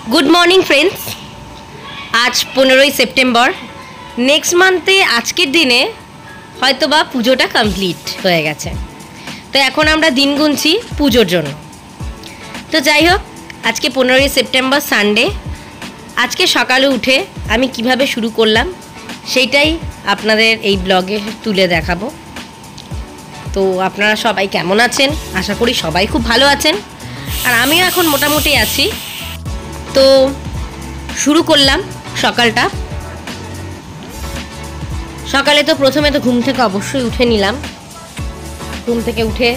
Good morning friends. आज 15 September next मान्थे आजकेर दिने हयतोबा पुजोटा कमप्लीट हो गेছে। तो এখন আমরা দিন গুনছি পুজোর জন্য। তো যাই হোক, আজকে 15 সেপ্টেম্বর সানডে। আজকে সকালে উঠে আমি কিভাবে শুরু করলাম সেইটাই আপনাদের এই ব্লগে তুলে দেখাবো। তো আপনারা সবাই কেমন আছেন? আশা করি সবাই খুব ভালো আছেন, আর আমিও এখন মোটামুটি আছি। তো শুরু করলাম সকালটা। সকালে তো প্রথমে তো ঘুম থেকে অবশ্যই উঠে নিলাম। ঘুম থেকে উঠে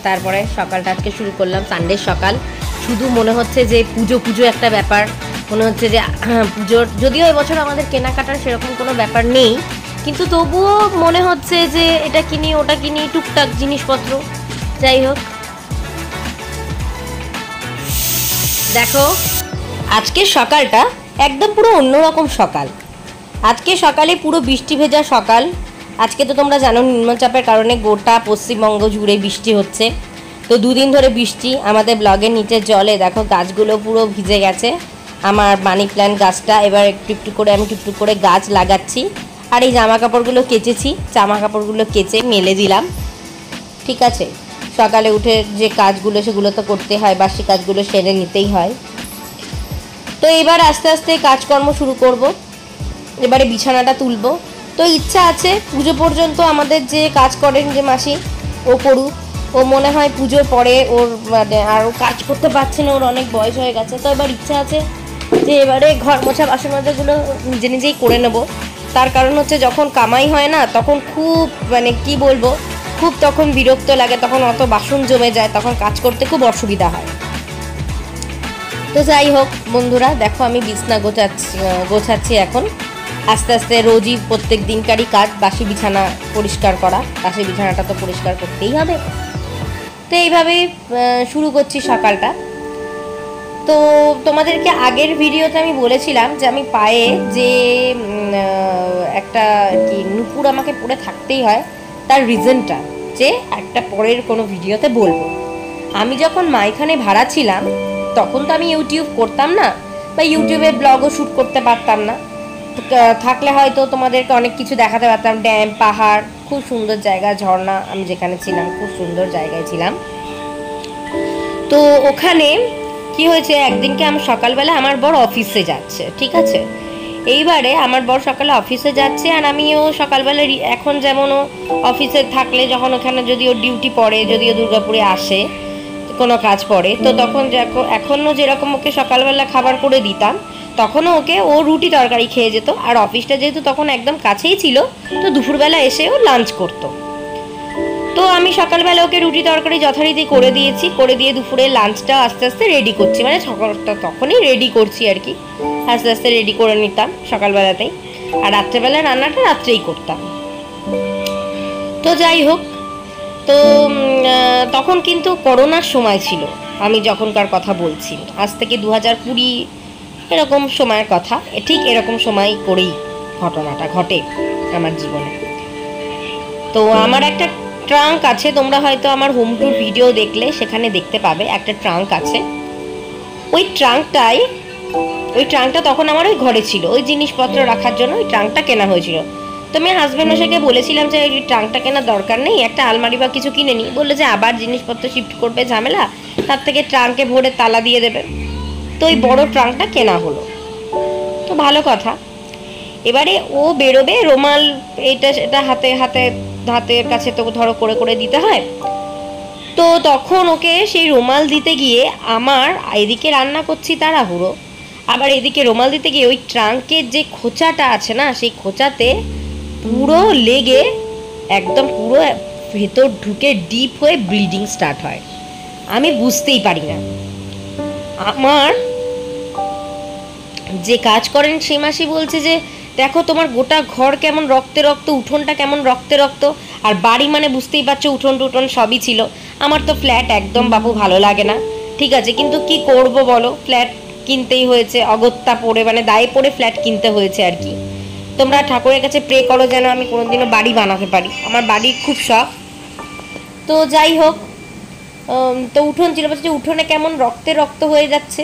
তারপরে সকালটা আজকে শুরু করলাম। সানডের সকাল, শুধু মনে হচ্ছে যে পুজো পুজো একটা ব্যাপার। মনে হচ্ছে যে পুজোর, যদিও এবছর আমাদের কেনাকাটার সেরকম কোনো ব্যাপার নেই, কিন্তু তবুও মনে হচ্ছে যে এটা কিনি ওটা কিনি, টুকটাক জিনিসপত্র। যাই হোক, দেখো আজকের সকালটা একদম পুরো অন্যরকম সকাল। আজকে সকালে পুরো বৃষ্টি ভেজা সকাল। আজকে তো তোমরা জানো নিম্নচাপের কারণে গোটা পশ্চিমবঙ্গ জুড়ে বৃষ্টি হচ্ছে। তো দুদিন ধরে বৃষ্টি। আমাদের ব্লগের নিচের জলে দেখো গাছগুলো পুরো ভিজে গেছে। আমার মানি প্ল্যান্ট গাছটা এবার একটু একটু করে আমি টুকটুক করে গাছ লাগাচ্ছি। আর এই জামা কাপড়গুলো কেচেছি, জামা কাপড়গুলো কেচে মেলে দিলাম। ঠিক আছে, সকালে উঠে যে কাজগুলো সেগুলো তো করতে হয়, বাসি কাজগুলো সেরে নিতেই হয়। তো এবার আস্তে আস্তে কাজকর্ম শুরু করব। এবারে বিছানাটা তুলব। তো ইচ্ছা আছে পুজো পর্যন্ত আমাদের যে কাজ করেন যে মাসি, ও করুক। ও মনে হয় পুজোর পরে ওর মানে আর ও কাজ করতে পারছে না, ওর অনেক বয়স হয়ে গেছে। তো এবার ইচ্ছা আছে যে এবারে ঘর মোছা বাসন মাজাগুলো নিজে নিজেই করে নেব। তার কারণ হচ্ছে যখন কামাই হয় না তখন খুব মানে কি বলবো, খুব তখন বিরক্ত লাগে, তখন অত বাসন জমে যায়, তখন কাজ করতে খুব অসুবিধা হয়। তো যাই হোক বন্ধুরা, দেখো আমি বিছনা গোছাচ্ছি এখন আস্তে আস্তে। রোজই প্রত্যেক দিনকারই কাজ বাসি বিছানা পরিষ্কার করা। বাসি বিছানাটা তো পরিষ্কার করতেই হবে। তো এইভাবেই শুরু করছি সকালটা। তো তোমাদেরকে আগের ভিডিওতে আমি বলেছিলাম যে আমি পায়ে যে একটা কি নুপুর আমাকে পরে থাকতেই হয়, তার রিজনটা যে একটা পরের কোনো ভিডিওতে বলবো। আমি যখন মাইখানে ভাড়া ছিলাম তখন তো আমি ইউটিউব করতাম না, বা ইউটিউবে ব্লগও শ্যুট করতে পারতাম না। থাকলে হয়তো তোমাদেরকে অনেক কিছু দেখাতে পারতাম, ড্যাম, পাহাড়, খুব সুন্দর জায়গা, ঝর্ণা। আমি যেখানে ছিলাম খুব সুন্দর জায়গায় ছিলাম। তো ওখানে কি হয়েছে, একদিনকে আমি সকালবেলা আমার বর অফিসে যাচ্ছে, ঠিক আছে। এইবারে আমার বর সকালে অফিসে যাচ্ছে, আর আমিও সকালবেলা এখন যেমন ও অফিসে থাকলে যখন ওখানে যদি ওর ডিউটি পড়ে, যদিও দুর্গাপুরে আসে কোনো কাজ পড়ে, তো তখন এখনও যেরকম ওকে সকালবেলা খাবার করে দিতাম, তখনও ওকে ও রুটি তরকারি খেয়ে যেত। আর অফিসটা যেহেতু তখন একদম কাছেই ছিল, তো দুপুরবেলা এসে ও লাঞ্চ করতো। তো আমি সকালবেলা ওকে রুটি তরকারি যথারীতি করে দিয়েছি, করে দিয়ে দুপুরে লাঞ্চটা আস্তে আস্তে রেডি করছি, মানে সকালটা তখনই রেডি করছি আর কি, আস্তে আস্তে রেডি করে নিতাম সকালবেলাতেই। আর রাত্রেবেলা রান্নাটা রাত্রেই করতাম। তো যাই হোক, তো তখন কিন্তু করোনার সময় ছিল, আমি যখনকার কথা বলছি, আজ থেকে 2020 এরকম সময়ের কথা। ঠিক এরকম সময় করেই ঘটনাটা ঘটে আমার জীবনে। তো আমার একটা ট্রাঙ্ক আছে, তোমরা হয়তো আমার হোম ট্যুর ভিডিও দেখলে সেখানে দেখতে পাবে একটা ট্রাঙ্ক আছে। ওই ট্রাঙ্কটা তখন আমার ওই ঘরে ছিল, ওই জিনিসপত্র রাখার জন্য ওই ট্রাঙ্কটা কেনা হয়েছিল। তো আমি হাজব্যান্ড মশাইকে বলেছিলাম যে ওই ট্রাঙ্কটা কেনার দরকার নেই, একটা আলমারি বা কিছু কিনে নিই। বললো যে আবার জিনিসপত্র শিফট করবে, ঝামেলা, তার থেকে ট্রাঙ্কে ভরে তালা দিয়ে দেবে। তো ওই বড় ট্রাঙ্কটা কেনা হলো। তো ভালো কথা। এবারে ও বেরোবে, রুমাল এটা সেটা হাতের কাছে তো ধরো করে করে দিতে হয়। তো তখন ওকে সেই রুমাল দিতে গিয়ে আমার এদিকে রান্না করছি তাড়াহুড়ো, আবার এদিকে রুমাল দিতে গিয়ে ওই ট্রাঙ্কের যে খোঁচাটা আছে না, সেই খোঁচাতে পুরো লেগে একদম পুরো ভেতর ঢুকে ডিপ হয়ে ব্লিডিং স্টার্ট হয়। আমি বুঝতেই পারি না। আমার যে কাজ করেন সেই মাসি বলছে যে দেখো তোমার গোটা ঘর কেমন রক্তে রক্ত, উঠোনটা কেমন রক্তে রক্ত। আর বাড়ি মানে বুঝতেই পারছো, উঠোন টুঠোন সবই ছিল। আমার তো ফ্ল্যাট একদম বাবু ভালো লাগে না, ঠিক আছে, কিন্তু কি করব বলো, ফ্ল্যাট কিনতেই হয়েছে, অগত্যা পড়ে মানে দায়ে পড়ে ফ্ল্যাট কিনতে হয়েছে আর কি। তোমরা ঠাকুরের কাছে প্রে করো যেন আমি কোনোদিনও বাড়ি বানাতে পারি, আমার বাড়ির খুব শখ। তো যাই হোক, তো উঠোন ছিল, বলছে উঠোনে কেমন রক্তে রক্ত হয়ে যাচ্ছে।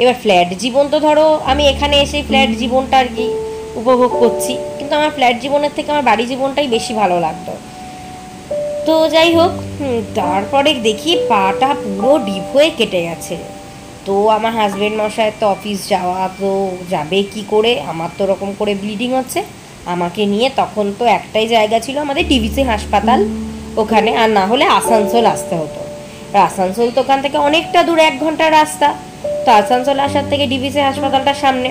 এবার ফ্ল্যাট জীবন তো ধরো আমি এখানে এসে ফ্ল্যাট জীবনটা আর কি উপভোগ করছি, কিন্তু আমার ফ্ল্যাট জীবনের থেকে আমার বাড়ি জীবনটাই বেশি ভালো লাগতো। তো যাই হোক, তারপরে দেখি পাটা পুরো ডিপ হয়ে কেটে গেছে। তো আমার হাজব্যান্ড মশাই তো অফিস যাওয়া, তো যাবে কি করে, আমার তো ওরকম করে ব্লিডিং হচ্ছে, আমাকে নিয়ে তখন তো একটাই জায়গা ছিল আমাদের ডিভিসি হাসপাতাল, ওখানে, আর না হলে আসানসোল আসতে হতো। আসানসোল তো ওখান থেকে অনেকটা দূর, 1 ঘন্টার রাস্তা। তো আসানসোল আসার থেকে ডিভিসি হাসপাতালটার সামনে,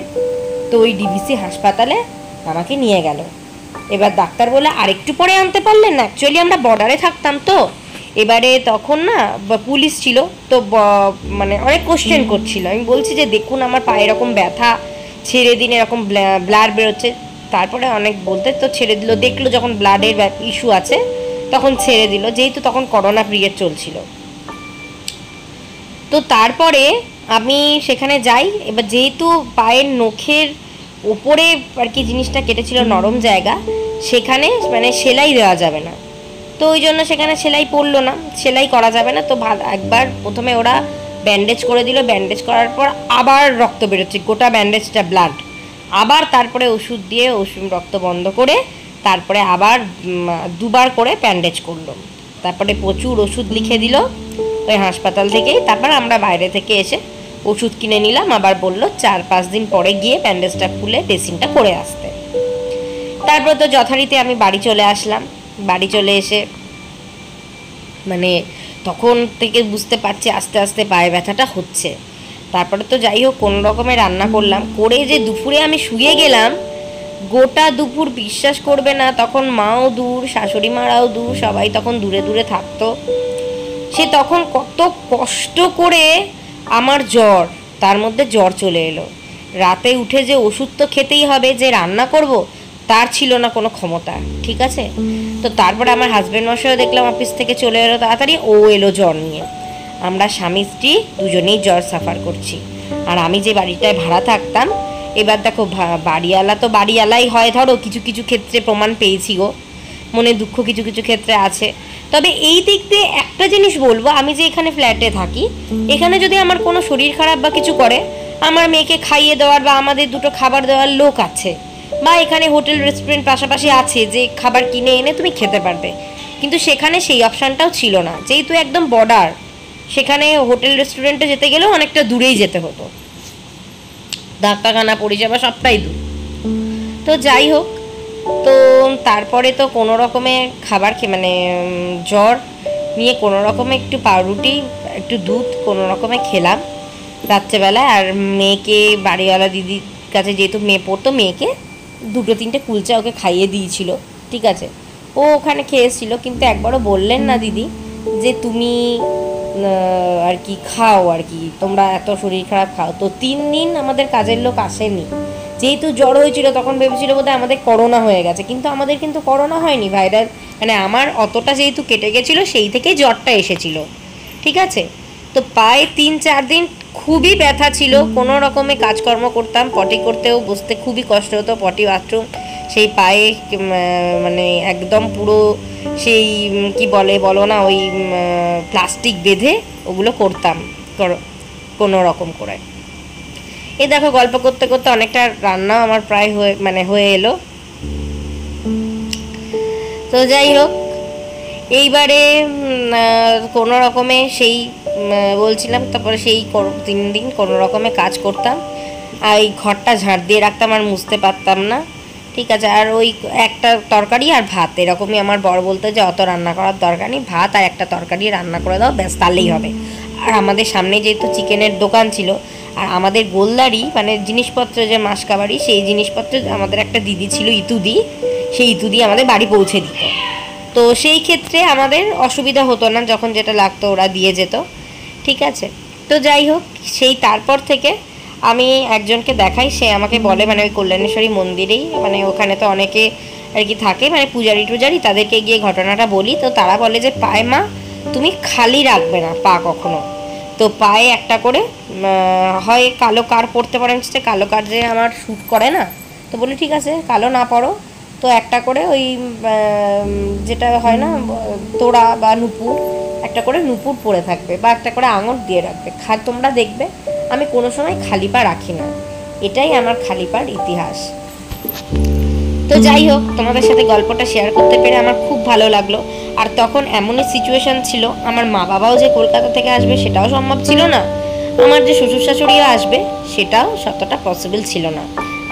তো ওই ডিভিসি হাসপাতালে আমাকে নিয়ে গেল। এবার ডাক্তার বলে আরেকটু পরে আনতে পারলেন না, অ্যাকচুয়ালি আমরা বর্ডারে থাকতাম তো, এবারে তখন না পুলিশ ছিল, তো মানে অনেক কোশ্চেন করছিল। আমি বলছি যে দেখুন আমার পায়ে এরকম ব্যথা, ছেড়ে দিন, এরকম ব্লাড বেরোচ্ছে। তারপরে অনেক বলতে তো ছেড়ে দিল, দেখলো যখন ব্লাডের ইস্যু আছে তখন ছেড়ে দিল, যেহেতু তখন করোনা পিরিয়ড চলছিল। তো তারপরে আমি সেখানে যাই। এবার যেহেতু পায়ের নখের ওপরে আর কি জিনিসটা কেটেছিল, নরম জায়গা, সেখানে মানে সেলাই দেওয়া যাবে না, তো ওই জন্য সেখানে সেলাই পড়লো না, সেলাই করা যাবে না। তো একবার প্রথমে ওরা ব্যান্ডেজ করে দিল, ব্যান্ডেজ করার পর আবার রক্ত বেরোচ্ছে, গোটা ব্যান্ডেজটা ব্লাড, আবার তারপরে ওষুধ দিয়ে রক্ত বন্ধ করে তারপরে আবার 2বার করে ব্যান্ডেজ করলো, তারপরে প্রচুর ওষুধ লিখে দিল ওই হাসপাতাল থেকেই। তারপর আমরা বাইরে থেকে এসে ওষুধ কিনে নিলাম, আবার বললো 4-5 দিন পরে গিয়ে ব্যান্ডেজটা খুলে ড্রেসিংটা করে আসতে। তারপর তো যথারীতি আমি বাড়ি চলে আসলাম। বাড়ি চলে এসে মানে তখন থেকে বুঝতে পারছি আস্তে আস্তে পায়ে ব্যথাটা হচ্ছে। তারপরে তো যাই হোক কোনো রকমে রান্না করলাম, করে যে দুপুরে আমি শুয়ে গেলাম, গোটা দুপুর বিশ্বাস করবে না, তখন মাও দূর, শাশুড়ি মারাও দূর, সবাই তখন দূরে দূরে থাকতো। সে তখন কত কষ্ট করে আমার জ্বর, তার মধ্যে জ্বর চলে এলো, রাতে উঠে যে ওষুধ তো খেতেই হবে, যে রান্না করব তার ছিল না কোনো ক্ষমতা, ঠিক আছে। তো তারপরে আমার হাজব্যান্ড মশাইও দেখলাম অফিস থেকে চলে এলো তাড়াতাড়ি, ও এলো জ্বর নিয়ে। আমরা স্বামী স্ত্রী দুজনেই জ্বর সাফার করছি। আর আমি যে বাড়িটায় ভাড়া থাকতাম, এবার দেখো বাড়িওয়ালা তো বাড়িওয়ালাই হয়, ধরো কিছু কিছু ক্ষেত্রে প্রমাণ পেয়েছি গো, মনে দুঃখ কিছু কিছু ক্ষেত্রে আছে। তবে এই দিক দিয়ে একটা জিনিস বলবো, আমি যে এখানে ফ্ল্যাটে থাকি, এখানে যদি আমার কোনো শরীর খারাপ বা কিছু করে, আমার মেয়েকে খাইয়ে দেওয়ার বা আমাদের দুটো খাবার দেওয়ার লোক আছে, বা এখানে হোটেল রেস্টুরেন্ট পাশাপাশি আছে যে খাবার কিনে এনে তুমি খেতে পারবে। কিন্তু সেখানে সেই অপশানটাও ছিল না, যেহেতু একদম বর্ডার, সেখানে হোটেল রেস্টুরেন্টে যেতে গেলেও অনেকটা দূরেই যেতে হতো, ডাক্তারখানা পরিষেবা সবটাই দূর। তো যাই হোক, তো তারপরে তো কোনো রকমে খাবার মানে জ্বর নিয়ে কোনো রকমে একটু পাউরুটি একটু দুধ কোনো রকমে খেলাম রাত্রেবেলায়। আর মেয়েকে বাড়িওয়ালা দিদির কাছে যেহেতু মেয়ে পড়তো, মেয়েকে 2-3টে কুলচা ওকে খাইয়ে দিয়েছিল, ঠিক আছে। ও ওখানে খেয়েছিল, কিন্তু একবারও বললেন না দিদি যে তুমি আর কি খাও, আর কি তোমরা এত শরীর খারাপ খাও। তো 3 দিন আমাদের কাজের লোক আসেনি, যেহেতু জ্বর হয়েছিল তখন ভেবেছিল বোধহয় আমাদের করোনা হয়ে গেছে, কিন্তু আমাদের কিন্তু করোনা হয়নি, ভাইরাল মানে আমার অতটা যেহেতু কেটে গেছিলো সেই থেকেই জ্বরটা এসেছিল, ঠিক আছে। তো পায়ে 3-4 দিন খুবই ব্যথা ছিল, কোনো রকমে কাজকর্ম করতাম, পটি করতেও বসতে খুবই কষ্ট হতো, পটি বাথরুম সেই পায়ে মানে একদম পুরো সেই কি বলো না, ওই প্লাস্টিক বেঁধে ওগুলো করতাম কোনো রকম করে। এই দেখো গল্প করতে করতে অনেকটা রান্নাও আমার প্রায় হয়ে এলো। তো যাই হোক, এইবারে কোনো রকমে সেই বলছিলাম, তারপরে সেই 3 দিন কোনো রকমে কাজ করতাম, আর এই ঘরটা ঝাড় দিয়ে রাখতাম, আর মুছতে পারতাম না, ঠিক আছে। আর ওই একটা তরকারি আর ভাত, এরকমই আমার বর বলতো যে অত রান্না করার দরকার নেই, ভাত আর একটা তরকারি রান্না করে দাও, ব্যাস তাহলেই হবে। আর আমাদের সামনে যেহেতু চিকেনের দোকান ছিল, আর আমাদের গোলদারি মানে জিনিসপত্র যে মাসকাবাড়ি, সেই জিনিসপত্র আমাদের একটা দিদি ছিল ইতুদি, সেই ইতুদি আমাদের বাড়ি পৌঁছে দিত। তো সেই ক্ষেত্রে আমাদের অসুবিধা হতো না, যখন যেটা লাগতো ওরা দিয়ে যেত, ঠিক আছে। তো যাই হোক, সেই তারপর থেকে আমি একজনকে দেখাই, সে আমাকে বলে, মানে ওই কল্যাণেশ্বরী মন্দিরেই, মানে ওখানে তো অনেকে আর কি থাকে, মানে পূজারি টুজারি, তাদেরকে গিয়ে ঘটনাটা বলি। তো তারা বলে যে পায়ে মা তুমি খালি রাখবে না পা কখনো, তো পায়ে একটা করে হয় কালো কার পরতে পারেন, সে কালো কার যে আমার শ্যুট করে না, তো বলি ঠিক আছে কালো না পরো, তো একটা করে ওই যেটা হয় না তোড়া বা নুপুর, একটা করে নুপুর পরে থাকবে, বা একটা করে আঙুর দিয়ে রাখবে, তোমরা দেখবে আমি কোনো সময় খালি পা রাখি না। এটাই আমার খালি পার ইতিহাস। তো যাই হোক, তোমাদের সাথে গল্পটা শেয়ার করতে পেরে আমার খুব ভালো লাগলো। আর তখন এমনই সিচুয়েশন ছিল, আমার মা বাবাও যে কলকাতা থেকে আসবে সেটাও সম্ভব ছিল না, আমার যে শ্বশুর শাশুড়িও আসবে সেটাও ততটা পসিবল ছিল না।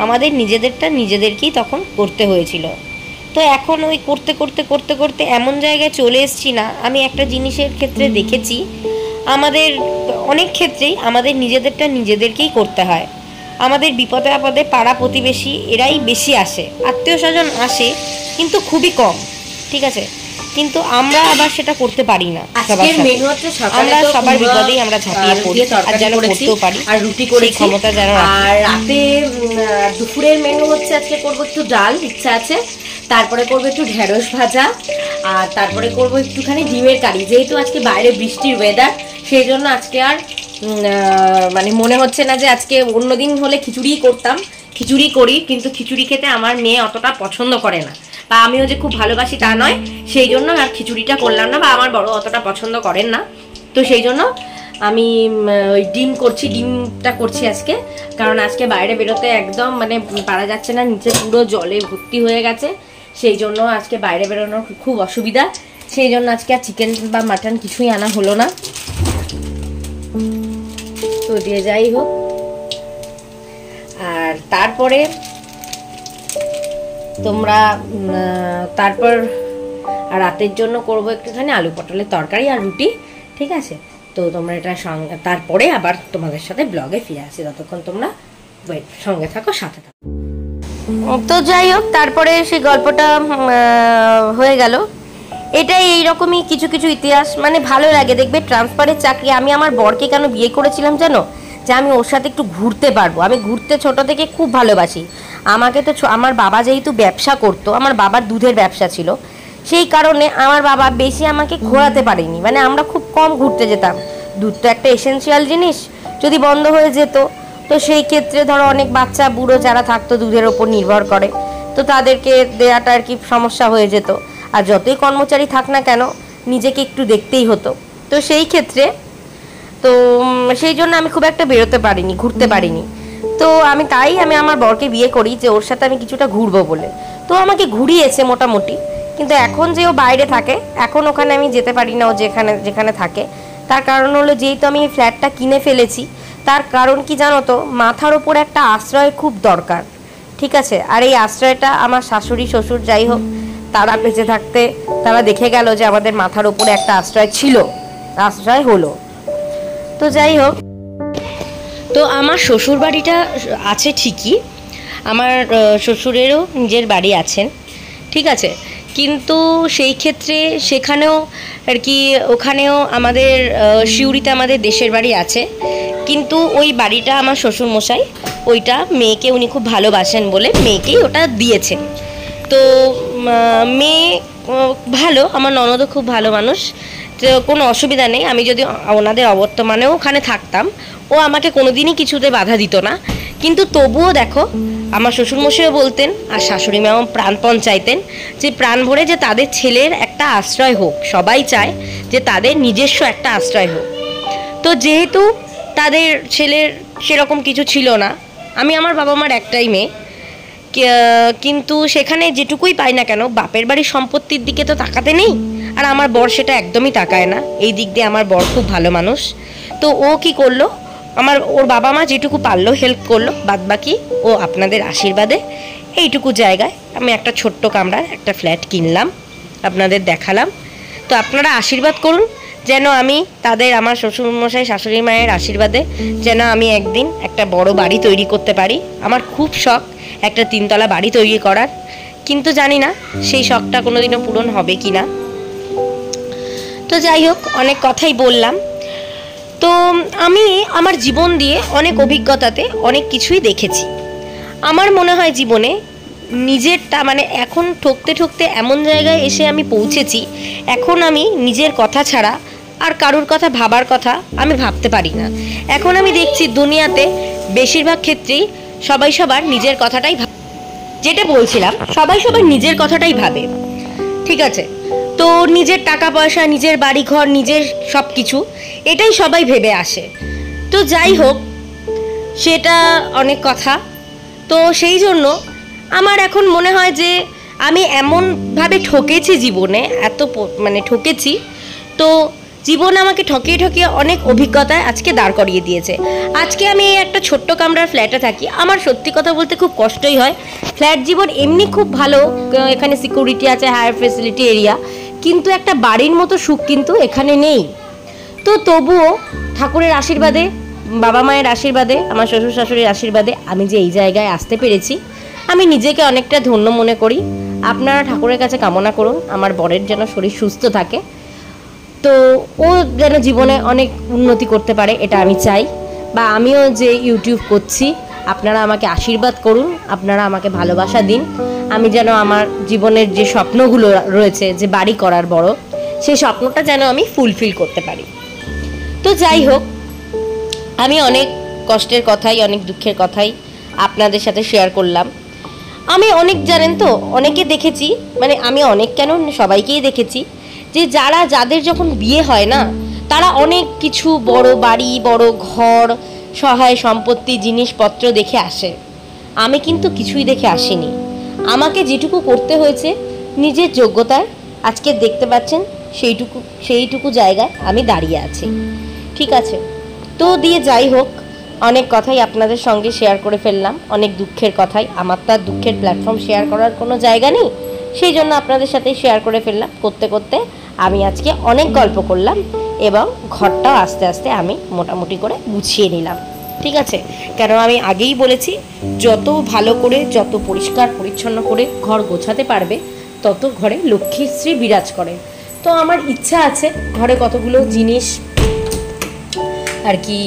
আমাদের নিজেদেরটা নিজেদেরকেই তখন করতে হয়েছিল। তো এখন ওই করতে করতে করতে করতে এমন জায়গায় চলে এসেছি না, আমি একটা জিনিসের ক্ষেত্রে দেখেছি, আমাদের অনেক ক্ষেত্রেই আমাদের নিজেদেরটা নিজেদেরকেই করতে হয়। আমাদের বিপদে আপদে পাড়া প্রতিবেশী এরাই বেশি আসে, আত্মীয় স্বজন আসে কিন্তু খুবই কম, ঠিক আছে, কিন্তু আমরা আবার সেটা করতে পারি না। আমরা সবার বিপদেই আমরা ঝাঁপিয়ে পড়ি, আর যেন করতেও পারি, আর রুটি করে ক্ষমতা যেন। আর রাতে দুপুরের মেনু হচ্ছে আজকে করবো একটু ডাল, ইচ্ছা আছে, তারপরে করবো একটু ঢেঁড়স ভাজা, আর তারপরে করবো একটুখানি ডিমের কারি। যেহেতু আজকে বাইরে বৃষ্টির ওয়েদার, সেই জন্য আজকে আর মানে মনে হচ্ছে না যে আজকে অন্যদিন হলে খিচুড়ি করতাম, খিচুড়ি করি, কিন্তু খিচুড়ি খেতে আমার মেয়ে অতটা পছন্দ করে না, বা আমিও যে খুব ভালোবাসি তা নয়, সেই জন্য আর খিচুড়িটা করলাম না, বা আমার বড় অতটা পছন্দ করেন না। তো সেই জন্য আমি ওই ডিম করছি, ডিমটা করছি আজকে, কারণ আজকে বাইরে বেরোতে একদম মানে পারা যাচ্ছে না, নিচে পুরো জলে ভর্তি হয়ে গেছে, সেই জন্য আজকে বাইরে বেরোনোর খুব অসুবিধা, সেই জন্য আজকে আর চিকেন বা মাটন কিছুই আনা হলো না। তো দিয়ে যাই হোক, আর তারপরে তোমরা তারপর রাতের জন্য করবো একটুখানি আলু পটলের তরকারি আর রুটি, ঠিক আছে। তো তোমরা এটা সঙ্গে, তারপরে আবার তোমাদের সাথে ব্লগে ফিরে আসি, ততক্ষণ তোমরা সঙ্গে থাকো, সাথে থাকো। তো যাই হোক, তারপরে সেই গল্পটা হয়ে গেল। এটাই এইরকমই কিছু কিছু ইতিহাস, মানে ভালো লাগে দেখবে। ট্রান্সফারের চাকরি, আমি আমার বরকে কেন বিয়ে করেছিলাম জানো, যে আমি ওর সাথে একটু ঘুরতে পারবো। আমি ঘুরতে ছোট থেকে খুব ভালোবাসি। আমাকে তো আমার বাবা যেহেতু ব্যবসা করতো, আমার বাবার দুধের ব্যবসা ছিল, সেই কারণে আমার বাবা বেশি আমাকে ঘোরাতে পারেনি, মানে আমরা খুব কম ঘুরতে যেতাম। দুধ তো একটা এসেন্সিয়াল জিনিস, যদি বন্ধ হয়ে যেত তো সেই ক্ষেত্রে ধরো অনেক বাচ্চা বুড়ো যারা থাকতো দুধের ওপর নির্ভর করে, তো তাদেরকে দেওয়াটা আর কি সমস্যা হয়ে যেত। আর যতই কর্মচারী থাক না কেন নিজেকে একটু দেখতেই হতো। তো সেই ক্ষেত্রে তো সেই জন্য আমি খুব একটা বেরোতে পারিনি, ঘুরতে পারিনি। তো আমি আমার বরকে বিয়ে করি যে ওর সাথে আমি কিছুটা ঘুরবো বলে। তো আমাকে ঘুরিয়েছে মোটামুটি, কিন্তু এখন যে ও বাইরে থাকে, এখন ওখানে আমি যেতে পারি না, ও যেখানে যেখানে থাকে। তার কারণ হলো, যেহেতু আমি এই ফ্ল্যাটটা কিনে ফেলেছি, তার কারণ কি জানো তো, মাথার ওপর একটা আশ্রয় খুব দরকার, ঠিক আছে। আর এই আশ্রয়টা আমার শাশুড়ি শ্বশুর যাই হোক, তারা বেঁচে থাকতে তারা দেখে গেল যে আমাদের মাথার ওপরে একটা আশ্রয় ছিল, আশ্রয় হলো। তো যাই হোক, তো আমার শ্বশুর বাড়িটা আছে ঠিকই, আমার শ্বশুরেরও নিজের বাড়ি আছেন, ঠিক আছে, কিন্তু সেই ক্ষেত্রে সেখানেও আর কি, ওখানেও আমাদের সিউড়িতে আমাদের দেশের বাড়ি আছে, কিন্তু ওই বাড়িটা আমার শ্বশুরমশাই ওইটা মেয়েকে উনি খুব ভালোবাসেন বলে মেয়েকেই ওটা দিয়েছেন। তো মেয়ে ভালো, আমার ননদও খুব ভালো মানুষ, তো কোনো অসুবিধা নেই। আমি যদি ওনাদের অবর্তমানেও ওখানে থাকতাম, ও আমাকে কোনোদিনই কিছুতে বাধা দিত না, কিন্তু তবুও দেখো আমার শ্বশুরমশাইও বলতেন আর শাশুড়ি মাও প্রাণপণ চাইতেন যে প্রাণ ভরে যে তাদের ছেলের একটা আশ্রয় হোক, সবাই চায় যে তাদের নিজস্ব একটা আশ্রয় হোক। তো যেহেতু তাদের ছেলের সেরকম কিছু ছিল না, আমি আমার বাবা মার একটাই মেয়ে, কিন্তু সেখানে যেটুকুই পাই না কেন বাপের বাড়ির সম্পত্তির দিকে তো তাকাতে নেই, আর আমার বর সেটা একদমই তাকায় না। এই দিক দিয়ে আমার বর খুব ভালো মানুষ। তো ও কি করলো, ওর বাবা মা যেটুকু পারলো হেল্প করলো, বাদবাকি ও আপনাদের আশীর্বাদে এইটুকু জায়গায় আমি একটা ছোট্ট কামরার একটা ফ্ল্যাট কিনলাম, আপনাদের দেখালাম। তো আপনারা আশীর্বাদ করুন যেন আমি আমার শ্বশুরমশাই শাশুড়ি মায়ের আশীর্বাদে যেন আমি একদিন একটা বড় বাড়ি তৈরি করতে পারি। আমার খুব শখ একটা 3 তলা বাড়ি তৈরি করার, কিন্তু জানি না সেই শখটা কোনোদিনও পূরণ হবে কি না। তো যাই হোক, অনেক কথাই বললাম। তো আমি আমার জীবন দিয়ে অনেক অভিজ্ঞতাতে অনেক কিছুই দেখেছি। আমার মনে হয় জীবনে নিজেরটা মানে এখন ঠকতে ঠকতে এমন জায়গায় এসে আমি পৌঁছেছি, এখন আমি নিজের কথা ছাড়া আর কারুর কথা ভাবার কথা আমি ভাবতে পারি না। এখন আমি দেখছি দুনিয়াতে বেশিরভাগ ক্ষেত্রেই সবাই সবার নিজের কথাটাই যেটা বলছিলাম, সবাই সবার নিজের কথাটাই ভাবে, ঠিক আছে। তো নিজের টাকা পয়সা, নিজের বাড়ি ঘর, নিজের সব কিছু, এটাই সবাই ভেবে আসে। তো যাই হোক, সেটা অনেক কথা। তো সেই জন্য আমার এখন মনে হয় যে আমি এমনভাবে ঠকেছি জীবনে, মানে ঠকেছি, তো জীবন আমাকে ঠকিয়ে ঠকিয়ে অনেক অভিজ্ঞতায় আজকে দাঁড় করিয়ে দিয়েছে। আজকে আমি এই একটা ছোট্ট কামরার ফ্ল্যাটে থাকি, আমার সত্যি কথা বলতে খুব কষ্টই হয়। ফ্ল্যাট জীবন এমনি খুব ভালো, এখানে সিকিউরিটি আছে, হায়ার ফেসিলিটি এরিয়া, কিন্তু একটা বাড়ির মতো সুখ কিন্তু এখানে নেই। তো তবুও ঠাকুরের আশীর্বাদে, বাবা মায়ের আশীর্বাদে, আমার শ্বশুর শাশুড়ির আশীর্বাদে আমি যে এই জায়গায় আসতে পেরেছি, আমি নিজেকে অনেকটা ধন্য মনে করি। আপনারা ঠাকুরের কাছে কামনা করুন আমার বরের যেন শরীর সুস্থ থাকে, তো ও যেন জীবনে অনেক উন্নতি করতে পারে, এটা আমি চাই। বা আমিও যে ইউটিউব করছি, আপনারা আমাকে আশীর্বাদ করুন, আপনারা আমাকে ভালোবাসা দিন, আমি যেন আমার জীবনের যে স্বপ্নগুলো রয়েছে, যে বাড়ি করার বড়, সেই স্বপ্নটা যেন আমি ফুলফিল করতে পারি। তো যাই হোক, আমি অনেক কষ্টের কথাই, অনেক দুঃখের কথাই আপনাদের সাথে শেয়ার করলাম। আমি অনেক, জানেন তো, অনেকে দেখেছি, মানে আমি অনেক কেন, সবাইকেই দেখেছি যে যাদের যখন বিয়ে হয় না, তারা অনেক কিছু, বড় বাড়ি, বড় ঘর, সহায় সম্পত্তি, জিনিসপত্র দেখে আসে। আমি কিন্তু কিছুই দেখে আসিনি। আমাকে যেটুকু করতে হয়েছে নিজের যোগ্যতায়, আজকে দেখতে পাচ্ছেন সেইটুকু জায়গায় আমি দাঁড়িয়ে আছি। ঠিক আছে, তো দিয়ে যাই হোক, অনেক কথাই আপনাদের সঙ্গে শেয়ার করে ফেললাম, অনেক দুঃখের কথাই। আমার তো আর দুঃখের প্ল্যাটফর্ম শেয়ার করার কোনো জায়গা নেই, সেই জন্য আপনাদের সাথে শেয়ার করে ফেললাম। করতে করতে আমি আজকে অনেক গল্প করলাম, এবং ঘরটাও আস্তে আস্তে আমি মোটামুটি করে গুছিয়ে নিলাম। ঠিক আছে, কেন আমি আগেই বলেছি, যত ভালো করে, যত পরিষ্কার পরিচ্ছন্ন করে ঘর গোছাতে পারবে, তত ঘরে লক্ষ্মীশ্রী বিরাজ করে। তো আমার ইচ্ছা আছে ঘরে কতগুলো জিনিস আর কি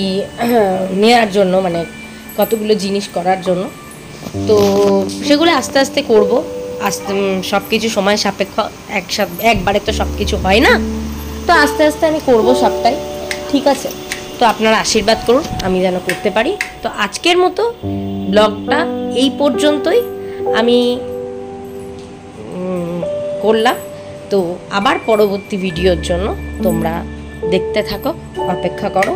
নেওয়ার জন্য, মানে কতগুলো জিনিস করার জন্য। তো সেগুলো আস্তে আস্তে করব, সব কিছু সময় সাপেক্ষ, একবারে তো সব কিছু হয় না, তো আস্তে আস্তে আমি করব সবটাই। ঠিক আছে, তো আপনারা আশীর্বাদ করুন আমি যেন করতে পারি। তো আজকের মতো ব্লগটা এই পর্যন্তই আমি করলাম। তো আবার পরবর্তী ভিডিওর জন্য তোমরা দেখতে থাকো, অপেক্ষা করো।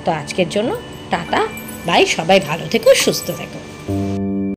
তো আজকের জন্য টাটা, বাই, সবাই ভালো থেকো, সুস্থ থেকো।